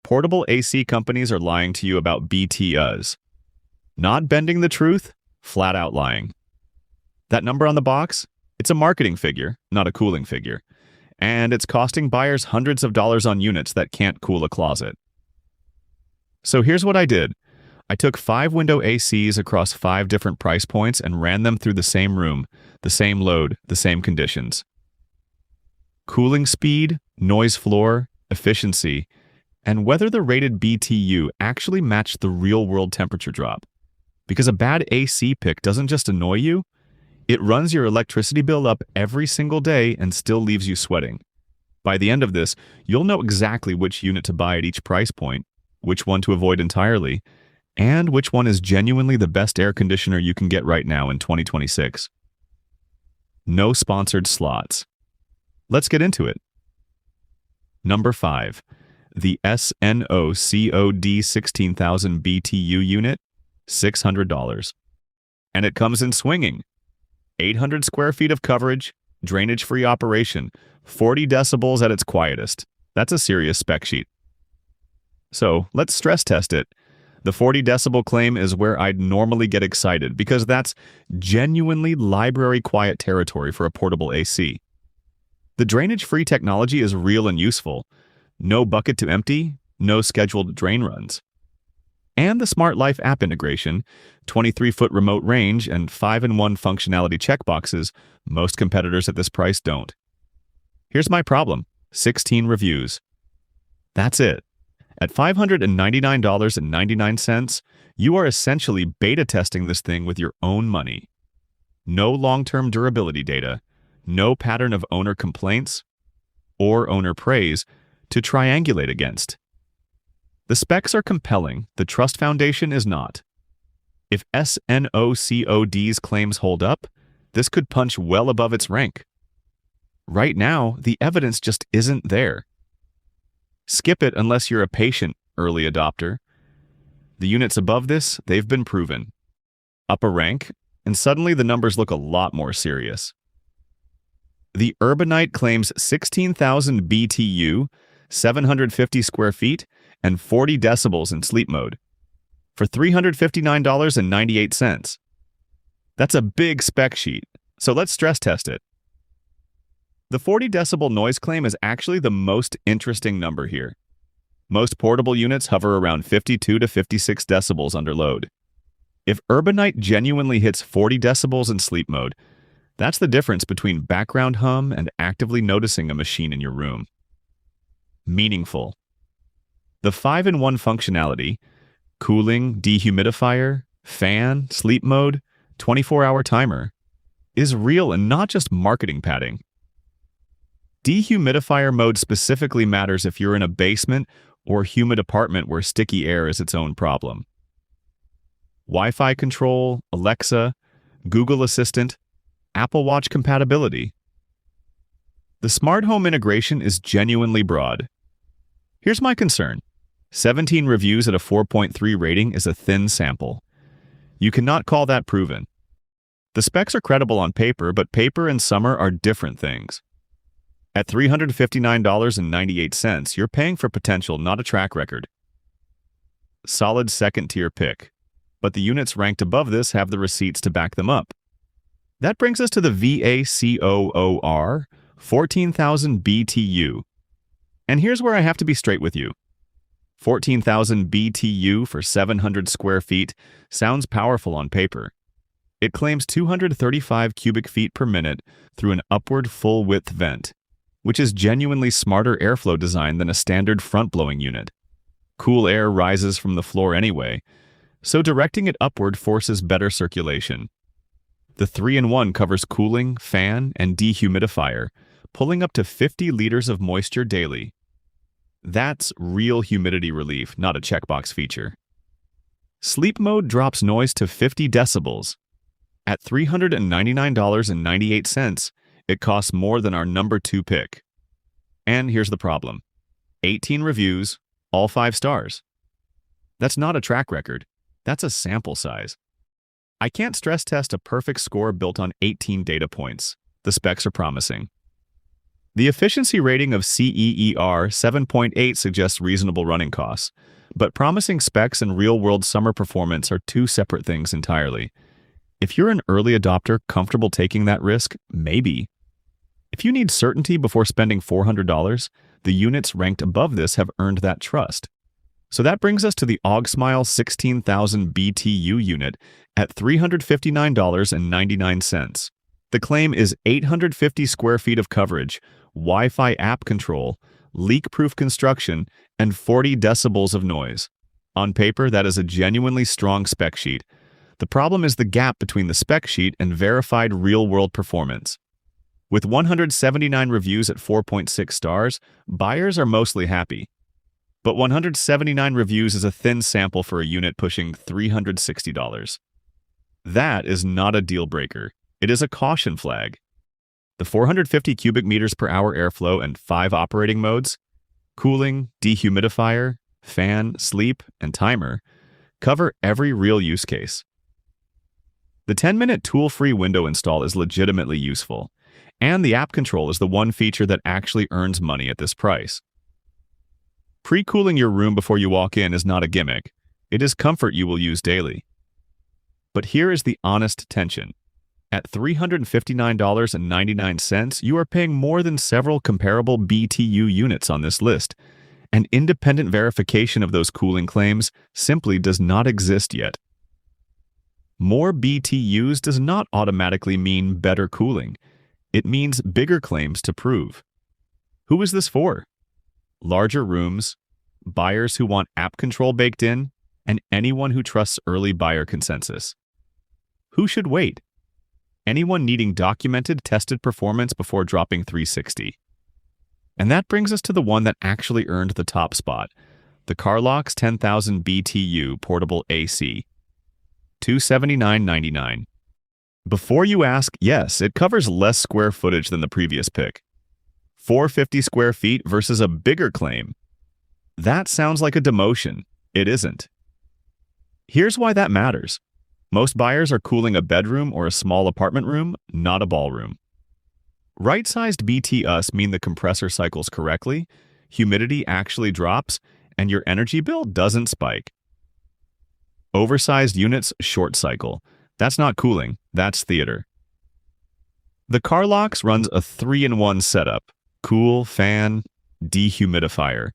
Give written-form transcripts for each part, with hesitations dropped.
portable AC companies are lying to you about BTUs. Not bending the truth, flat out lying. That number on the box? It's a marketing figure, not a cooling figure. And it's costing buyers hundreds of dollars on units that can't cool a closet. So here's what I did. I took 5 window ACs across 5 different price points and ran them through the same room, the same load, the same conditions. Cooling speed, noise floor, efficiency, and whether the rated BTU actually matched the real-world temperature drop. Because a bad AC pick doesn't just annoy you, it runs your electricity bill up every single day and still leaves you sweating. By the end of this, you'll know exactly which unit to buy at each price point, which one to avoid entirely, and which one is genuinely the best air conditioner you can get right now in 2026. No sponsored slots. Let's get into it. Number 5. The SNOCODE 16,000 BTU unit, $600. And it comes in swinging. 800 square feet of coverage, drainage-free operation, 40 decibels at its quietest. That's a serious spec sheet. So let's stress test it. The 40 decibel claim is where I'd normally get excited because that's genuinely library quiet territory for a portable AC. The drainage-free technology is real and useful. No bucket to empty, no scheduled drain runs. And the Smart Life app integration, 23-foot remote range, and 5-in-1 functionality checkboxes most competitors at this price don't. Here's my problem. 16 reviews. That's it. At $599.99, you are essentially beta testing this thing with your own money. No long-term durability data, no pattern of owner complaints or owner praise to triangulate against. The specs are compelling, the trust foundation is not. If SNOCODE's claims hold up, this could punch well above its rank. Right now, the evidence just isn't there. Skip it unless you're a patient early adopter. The units above this, they've been proven. Up a rank, and suddenly the numbers look a lot more serious. The Urbanite claims 16,000 BTU, 750 square feet, and 40 decibels in sleep mode for $359.98. That's a big spec sheet, so let's stress test it. The 40 decibel noise claim is actually the most interesting number here. Most portable units hover around 52 to 56 decibels under load. If Urbanite genuinely hits 40 decibels in sleep mode, that's the difference between background hum and actively noticing a machine in your room. Meaningful. The 5-in-1 functionality, cooling, dehumidifier, fan, sleep mode, 24-hour timer, is real and not just marketing padding. Dehumidifier mode specifically matters if you're in a basement or humid apartment where sticky air is its own problem. Wi-Fi control, Alexa, Google Assistant, Apple Watch compatibility. The smart home integration is genuinely broad. Here's my concern. 17 reviews at a 4.3 rating is a thin sample. You cannot call that proven. The specs are credible on paper, but paper and summer are different things. At $359.98, you're paying for potential, not a track record. Solid second-tier pick, but the units ranked above this have the receipts to back them up. That brings us to the VA-COOR 14,000 BTU. And here's where I have to be straight with you. 14,000 BTU for 700 square feet sounds powerful on paper. It claims 235 cubic feet per minute through an upward full-width vent, which is genuinely smarter airflow design than a standard front-blowing unit. Cool air rises from the floor anyway, so directing it upward forces better circulation. The 3-in-1 covers cooling, fan, and dehumidifier, pulling up to 50 liters of moisture daily. That's real humidity relief, not a checkbox feature. Sleep mode drops noise to 50 decibels. At $399.98, it costs more than our number 2 pick. And here's the problem. 18 reviews, all 5 stars. That's not a track record. That's a sample size. I can't stress test a perfect score built on 18 data points. The specs are promising. The efficiency rating of CEER 7.8 suggests reasonable running costs, but promising specs and real-world summer performance are two separate things entirely. If you're an early adopter comfortable taking that risk, maybe. If you need certainty before spending $400, the units ranked above this have earned that trust. So that brings us to the AugSmile 16,000 BTU unit at $359.99. The claim is 850 square feet of coverage, Wi-Fi app control, leak-proof construction, and 40 decibels of noise. On paper, that is a genuinely strong spec sheet. The problem is the gap between the spec sheet and verified real-world performance. With 179 reviews at 4.6 stars, buyers are mostly happy. But 179 reviews is a thin sample for a unit pushing $360. That is not a deal breaker. It is a caution flag. The 450 cubic meters per hour airflow and 5 operating modes, cooling, dehumidifier, fan, sleep, and timer, cover every real use case. The 10-minute tool-free window install is legitimately useful, and the app control is the one feature that actually earns money at this price. Pre-cooling your room before you walk in is not a gimmick. It is comfort you will use daily. But here is the honest tension. At $359.99, you are paying more than several comparable BTU units on this list, and independent verification of those cooling claims simply does not exist yet. More BTUs does not automatically mean better cooling. It means bigger claims to prove. Who is this for? Larger rooms, buyers who want app control baked in, and anyone who trusts early buyer consensus. Who should wait? Anyone needing documented, tested performance before dropping $360. And that brings us to the one that actually earned the top spot, the Carlox 10,000 BTU portable AC, $279.99. Before you ask, yes, it covers less square footage than the previous pick. 450 square feet versus a bigger claim. That sounds like a demotion. It isn't. Here's why that matters. Most buyers are cooling a bedroom or a small apartment room, not a ballroom. Right-sized BTUs mean the compressor cycles correctly, humidity actually drops, and your energy bill doesn't spike. Oversized units short cycle. That's not cooling, that's theater. The Carlox runs a 3-in-1 setup: cool, fan, dehumidifier,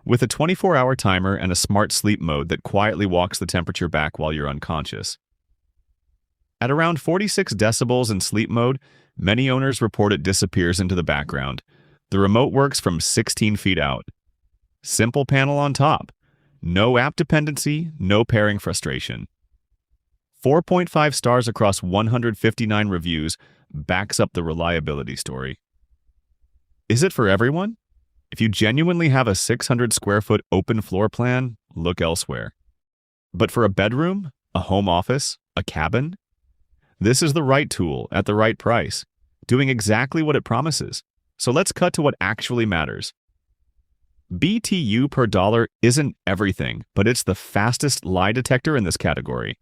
with a 24-hour timer and a smart sleep mode that quietly walks the temperature back while you're unconscious. At around 46 decibels in sleep mode, many owners report it disappears into the background. The remote works from 16 feet out. Simple panel on top. No app dependency, no pairing frustration. 4.5 stars across 159 reviews backs up the reliability story. Is it for everyone? If you genuinely have a 600 square foot open floor plan, look elsewhere. But for a bedroom, a home office, a cabin, this is the right tool at the right price, doing exactly what it promises. So let's cut to what actually matters. BTU per dollar isn't everything, but it's the fastest lie detector in this category.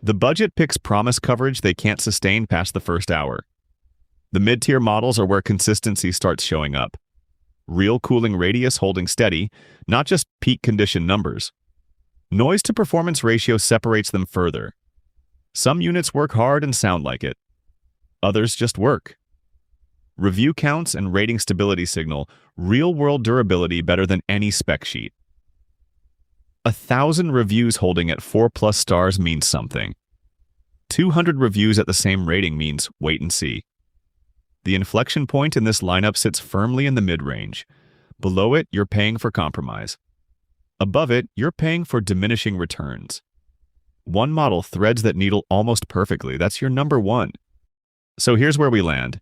The budget picks promise coverage they can't sustain past the first hour. The mid-tier models are where consistency starts showing up. Real cooling radius holding steady, not just peak condition numbers. Noise to performance ratio separates them further. Some units work hard and sound like it. Others just work. Review counts and rating stability signal real-world durability better than any spec sheet. 1,000 reviews holding at 4+ stars means something. 200 reviews at the same rating means wait and see. The inflection point in this lineup sits firmly in the mid-range. Below it, you're paying for compromise. Above it, you're paying for diminishing returns. One model threads that needle almost perfectly. That's your number one. So here's where we land.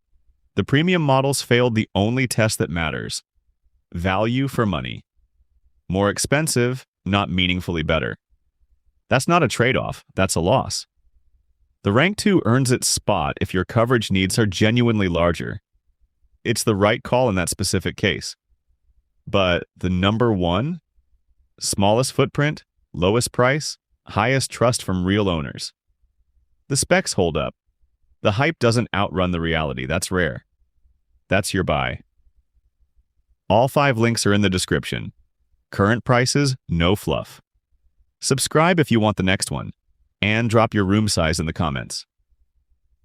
The premium models failed the only test that matters. Value for money. More expensive, not meaningfully better. That's not a trade-off, that's a loss. The Rank 2 earns its spot if your coverage needs are genuinely larger. It's the right call in that specific case. But the number one? Smallest footprint, lowest price, highest trust from real owners. The specs hold up. The hype doesn't outrun the reality, that's rare. That's your buy. All 5 links are in the description. Current prices, no fluff. Subscribe if you want the next one, and drop your room size in the comments.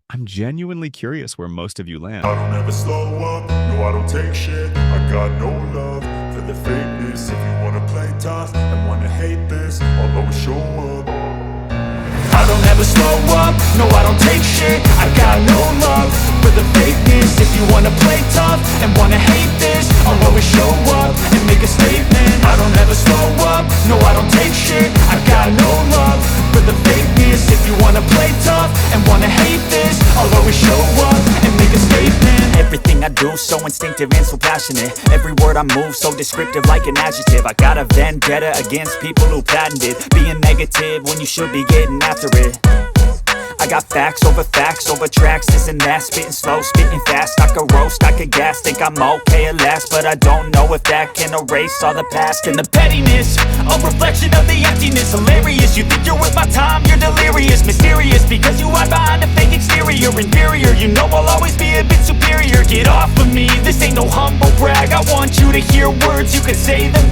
I'm genuinely curious where most of you land. I don't ever slow up, no I don't take shit. I got no love for the fakeness. If you wanna play tough and wanna hate this, I'll always show up. I don't ever slow up, no I don't take shit. I got no love for the fakeness. If you wanna play tough and wanna hate this, I'll always show up and make a statement. I don't ever slow up, no I don't take shit. I got no love for the fakeness. If you wanna play tough and wanna hate this, I'll always show up and make a statement. Everything I do so instinctive and so passionate. Every word I move so descriptive like an adjective. I got a vendetta against people who patented being negative when you should be getting after it. I got facts over tracks, this and that. Spitting slow, spitting fast. I could roast, I could gas. Think I'm okay at last, but I don't know if that can erase all the past. And the pettiness, a reflection of the emptiness. Hilarious, you think you're worth my time, you're delirious. Mysterious, because you hide behind a fake exterior. Inferior, you know I'll always be a bit superior. Get off of me, this ain't no humble brag. I want you to hear words, you can say them back.